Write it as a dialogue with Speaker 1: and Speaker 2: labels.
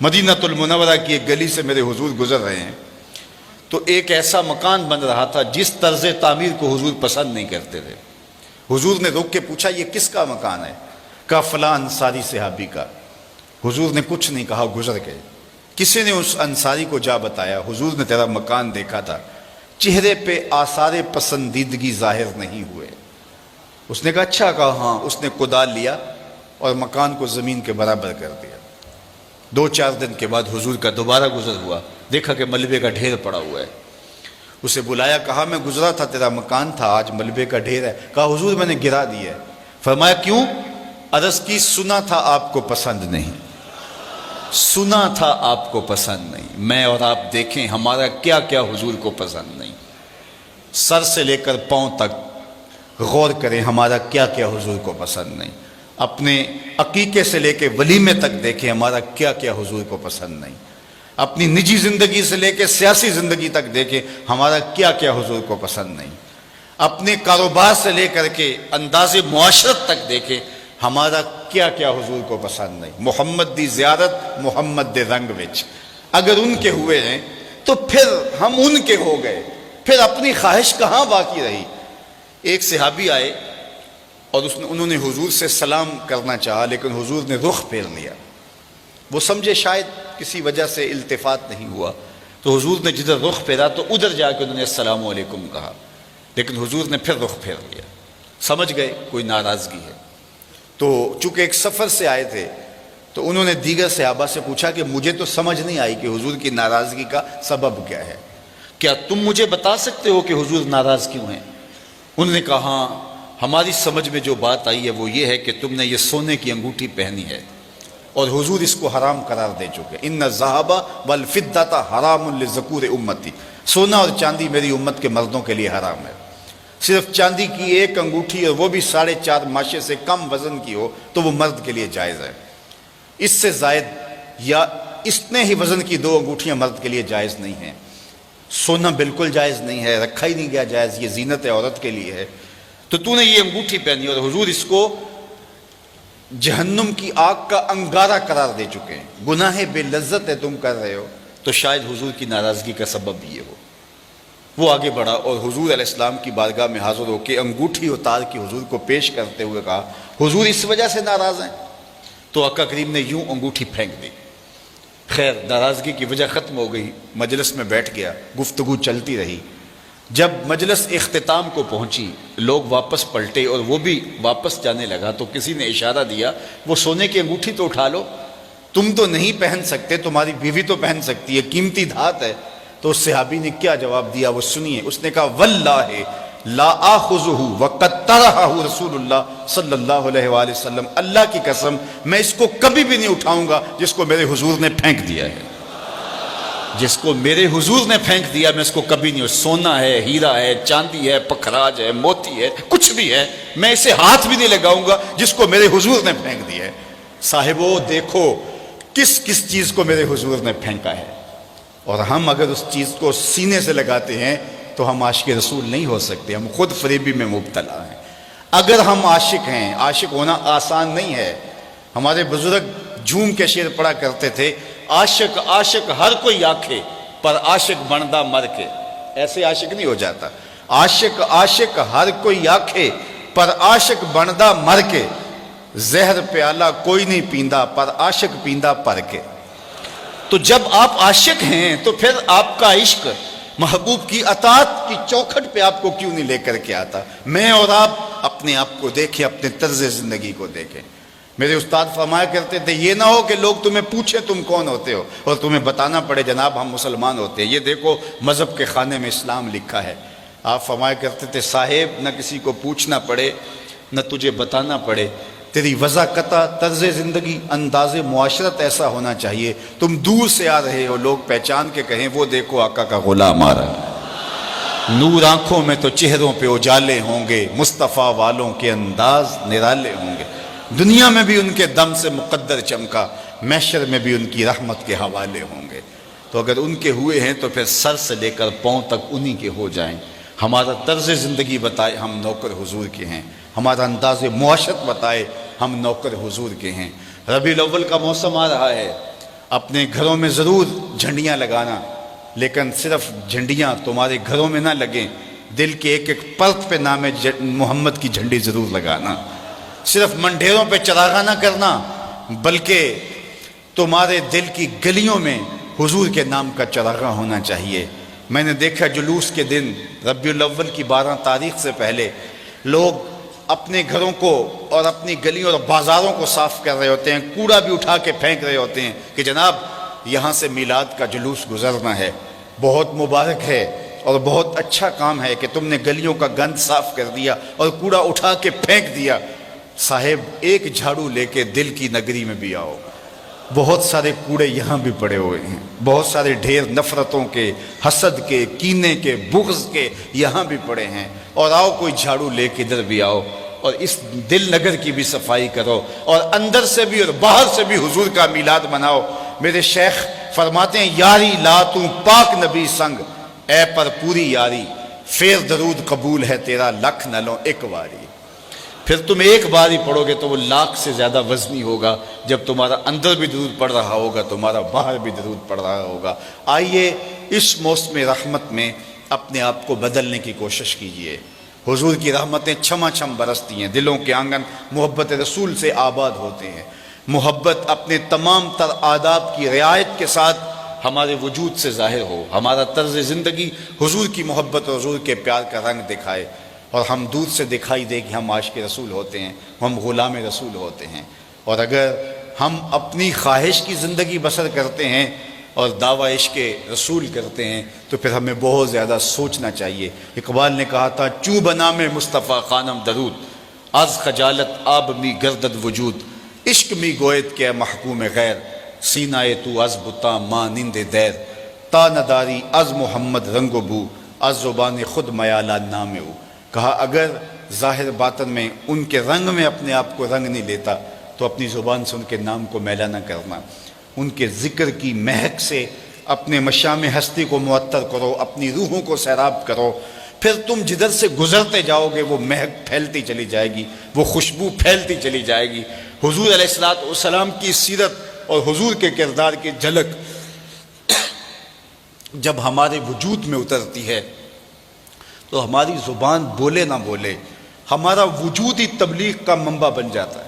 Speaker 1: مدینہ المنورہ کی ایک گلی سے میرے حضور گزر رہے ہیں، تو ایک ایسا مکان بن رہا تھا جس طرز تعمیر کو حضور پسند نہیں کرتے تھے۔ حضور نے روک کے پوچھا یہ کس کا مکان ہے؟ کہا فلاں انصاری صحابی کا۔ حضور نے کچھ نہیں کہا، گزر گئے۔ کسی نے اس انصاری کو جا بتایا حضور نے تیرا مکان دیکھا تھا، چہرے پہ آثار پسندیدگی ظاہر نہیں ہوئے۔ اس نے کہا اچھا، کہا ہاں۔ اس نے کدال لیا اور مکان کو زمین کے برابر کر دیا۔ 2-4 دن کے بعد حضور کا دوبارہ گزر ہوا، دیکھا کہ ملبے کا ڈھیر پڑا ہوا ہے۔ اسے بلایا، کہا میں گزرا تھا، تیرا مکان تھا، آج ملبے کا ڈھیر ہے۔ کہا حضور میں نے گرا دیا ہے۔ فرمایا کیوں؟ عرض کی سنا تھا آپ کو پسند نہیں، سنا تھا آپ کو پسند نہیں۔ میں اور آپ دیکھیں ہمارا کیا کیا حضور کو پسند نہیں، سر سے لے کر پاؤں تک غور کریں ہمارا کیا کیا حضور کو پسند نہیں۔ اپنے عقیقے سے لے کے ولیمے تک دیکھیں ہمارا کیا کیا حضور کو پسند نہیں۔ اپنی نجی زندگی سے لے کے سیاسی زندگی تک دیکھیں ہمارا کیا کیا حضور کو پسند نہیں۔ اپنے کاروبار سے لے کر کے انداز معاشرت تک دیکھیں ہمارا کیا کیا حضور کو پسند نہیں۔ محمد دی زیارت محمد دے رنگ وچ، اگر ان کے ہوئے ہیں تو پھر ہم ان کے ہو گئے، پھر اپنی خواہش کہاں باقی رہی۔ ایک صحابی آئے اور انہوں نے حضور سے سلام کرنا چاہا، لیکن حضور نے رخ پھیر لیا۔ وہ سمجھے شاید کسی وجہ سے التفات نہیں ہوا، تو حضور نے جدھر رخ پھیرا تو ادھر جا کے انہوں نے السلام علیکم کہا، لیکن حضور نے پھر رخ پھیر لیا۔ سمجھ گئے کوئی ناراضگی ہے۔ تو چونکہ ایک سفر سے آئے تھے تو انہوں نے دیگر صحابہ سے پوچھا کہ مجھے تو سمجھ نہیں آئی کہ حضور کی ناراضگی کا سبب کیا ہے، کیا تم مجھے بتا سکتے ہو کہ حضور ناراض کیوں ہیں؟ انہوں نے کہا ہاں، ہماری سمجھ میں جو بات آئی ہے وہ یہ ہے کہ تم نے یہ سونے کی انگوٹھی پہنی ہے اور حضور اس کو حرام قرار دے چکے۔ ان الذھب والفضۃ حرام لذکور امتی، سونا اور چاندی میری امت کے مردوں کے لیے حرام ہے۔ صرف چاندی کی ایک انگوٹھی اور وہ بھی 4.5 ماشے سے کم وزن کی ہو تو وہ مرد کے لیے جائز ہے۔ اس سے زائد یا اتنے ہی وزن کی 2 انگوٹھیاں مرد کے لیے جائز نہیں ہیں۔ سونا بالکل جائز نہیں ہے، رکھا ہی نہیں گیا جائز، یہ زینت عورت کے لیے ہے۔ تو نے یہ انگوٹھی پہنی اور حضور اس کو جہنم کی آگ کا انگارہ قرار دے چکے ہیں، گناہ بے لذت ہے تم کر رہے ہو، تو شاید حضور کی ناراضگی کا سبب یہ ہو۔ وہ آگے بڑھا اور حضور علیہ السلام کی بارگاہ میں حاضر ہو کے انگوٹھی اتار کے حضور کو پیش کرتے ہوئے کہا حضور اس وجہ سے ناراض ہیں؟ تو آقا کریم نے یوں انگوٹھی پھینک دی۔ خیر ناراضگی کی وجہ ختم ہو گئی، مجلس میں بیٹھ گیا، گفتگو چلتی رہی۔ جب مجلس اختتام کو پہنچی، لوگ واپس پلٹے اور وہ بھی واپس جانے لگا تو کسی نے اشارہ دیا وہ سونے کی انگوٹھی تو اٹھا لو، تم تو نہیں پہن سکتے، تمہاری بیوی تو پہن سکتی ہے، قیمتی دھات ہے۔ تو اس صحابی نے کیا جواب دیا وہ سنیے۔ اس نے کہا واللہ لا آخذہ وقد طرحہ رسول اللہ صلی اللہ علیہ وآلہ وسلم، اللہ کی قسم میں اس کو کبھی بھی نہیں اٹھاؤں گا جس کو میرے حضور نے پھینک دیا ہے، جس کو میرے حضور نے پھینک دیا میں اس کو کبھی نہیں، سونا ہے، ہیرا ہے، چاندی ہے، پکھراج ہے، موتی ہے، کچھ بھی ہے، میں اسے ہاتھ بھی نہیں لگاؤں گا جس کو میرے حضور نے پھینک دیا ہے۔ صاحبو دیکھو کس کس چیز کو میرے حضور نے پھینکا ہے، اور ہم اگر اس چیز کو سینے سے لگاتے ہیں تو ہم عاشق رسول نہیں ہو سکتے، ہم خود فریبی میں مبتلا ہیں۔ اگر ہم عاشق ہیں، عاشق ہونا آسان نہیں ہے۔ ہمارے بزرگ جھوم کے شعر پڑھا کرتے تھے، عاشق عاشق ہر کوئی آکھے پر عاشق بندا مر کے، ایسے عاشق نہیں ہو جاتا۔ عاشق عاشق ہر کوئی آکھے پر عاشق بندا مر کے، زہر پیالہ کوئی نہیں پیندا پر عاشق پیندا پر کے۔ تو جب آپ عاشق ہیں تو پھر آپ کا عشق محبوب کی اطاعت کی چوکھٹ پہ آپ کو کیوں نہیں لے کر کے آتا؟ میں اور آپ اپنے آپ کو دیکھیں، اپنے طرز زندگی کو دیکھیں۔ میرے استاد فرمایا کرتے تھے یہ نہ ہو کہ لوگ تمہیں پوچھیں تم کون ہوتے ہو اور تمہیں بتانا پڑے جناب ہم مسلمان ہوتے ہیں، یہ دیکھو مذہب کے خانے میں اسلام لکھا ہے۔ آپ فرمایا کرتے تھے صاحب نہ کسی کو پوچھنا پڑے نہ تجھے بتانا پڑے، تیری وضاحت طرز زندگی انداز معاشرت ایسا ہونا چاہیے تم دور سے آ رہے ہو لوگ پہچان کے کہیں وہ دیکھو آقا کا غلام آ رہا ہے۔ نور آنکھوں میں تو چہروں پہ اجالے ہوں گے، مصطفیٰ والوں کے انداز نرالے ہوں گے، دنیا میں بھی ان کے دم سے مقدر چمکا، محشر میں بھی ان کی رحمت کے حوالے ہوں گے۔ تو اگر ان کے ہوئے ہیں تو پھر سر سے لے کر پاؤں تک انہی کے ہو جائیں۔ ہمارا طرز زندگی بتائے ہم نوکر حضور کے ہیں، ہمارا انداز معاشرت بتائے ہم نوکر حضور کے ہیں۔ ربیع الاول کا موسم آ رہا ہے، اپنے گھروں میں ضرور جھنڈیاں لگانا، لیکن صرف جھنڈیاں تمہارے گھروں میں نہ لگیں، دل کے ایک ایک پرت پہ نام محمد کی جھنڈی ضرور لگانا۔ صرف منڈیروں پہ چراغاں نہ کرنا، بلکہ تمہارے دل کی گلیوں میں حضور کے نام کا چراغاں ہونا چاہیے۔ میں نے دیکھا جلوس کے دن ربیع الاول کی 12 تاریخ سے پہلے لوگ اپنے گھروں کو اور اپنی گلیوں اور بازاروں کو صاف کر رہے ہوتے ہیں، کوڑا بھی اٹھا کے پھینک رہے ہوتے ہیں کہ جناب یہاں سے میلاد کا جلوس گزرنا ہے۔ بہت مبارک ہے اور بہت اچھا کام ہے کہ تم نے گلیوں کا گند صاف کر دیا اور کوڑا اٹھا کے پھینک دیا۔ صاحب ایک جھاڑو لے کے دل کی نگری میں بھی آؤ، بہت سارے کوڑے یہاں بھی پڑے ہوئے ہیں، بہت سارے ڈھیر نفرتوں کے، حسد کے، کینے کے، بغض کے یہاں بھی پڑے ہیں، اور آؤ کوئی جھاڑو لے کے ادھر بھی آؤ اور اس دل نگر کی بھی صفائی کرو، اور اندر سے بھی اور باہر سے بھی حضور کا میلاد مناؤ۔ میرے شیخ فرماتے ہیں یاری لا تو پاک نبی سنگ، اے پر پوری یاری، پھر درود قبول ہے تیرا لکھ نہ لو ایک واری۔ پھر تم ایک بار ہی پڑھو گے تو وہ لاکھ سے زیادہ وزنی ہوگا، جب تمہارا اندر بھی درود پڑھ رہا ہوگا، تمہارا باہر بھی درود پڑھ رہا ہوگا۔ آئیے اس موسم رحمت میں اپنے آپ کو بدلنے کی کوشش کیجئے۔ حضور کی رحمتیں چھما چھم برستی ہیں، دلوں کے آنگن محبت رسول سے آباد ہوتے ہیں۔ محبت اپنے تمام تر آداب کی رعایت کے ساتھ ہمارے وجود سے ظاہر ہو، ہمارا طرز زندگی حضور کی محبت اور حضور کے پیار کا رنگ دکھائے، اور ہم دور سے دکھائی دے کہ ہم عاشق رسول ہوتے ہیں، ہم غلام رسول ہوتے ہیں۔ اور اگر ہم اپنی خواہش کی زندگی بسر کرتے ہیں اور دعویٰ عشق رسول کرتے ہیں تو پھر ہمیں بہت زیادہ سوچنا چاہیے۔ اقبال نے کہا تھا چوں بنا میں مصطفیٰ خانم درود، از خجالت آب می گردد وجود، عشق می گوید کہ محکوم غیر، سینہ تو از بتا مانند دیر، تا نداری از محمد رنگ و بو، از زبان خود میالہ نام او۔ کہا اگر ظاہر باطن میں ان کے رنگ میں اپنے آپ کو رنگ نہیں لیتا تو اپنی زبان سے ان کے نام کو میلا نہ کرنا، ان کے ذکر کی مہک سے اپنے مشام ہستی کو معطر کرو، اپنی روحوں کو سیراب کرو، پھر تم جدھر سے گزرتے جاؤ گے وہ مہک پھیلتی چلی جائے گی، وہ خوشبو پھیلتی چلی جائے گی۔ حضور علیہ السلام کی سیرت اور حضور کے کردار کی جھلک جب ہمارے وجود میں اترتی ہے تو ہماری زبان بولے نہ بولے ہمارا وجود ہی تبلیغ کا منبع بن جاتا ہے۔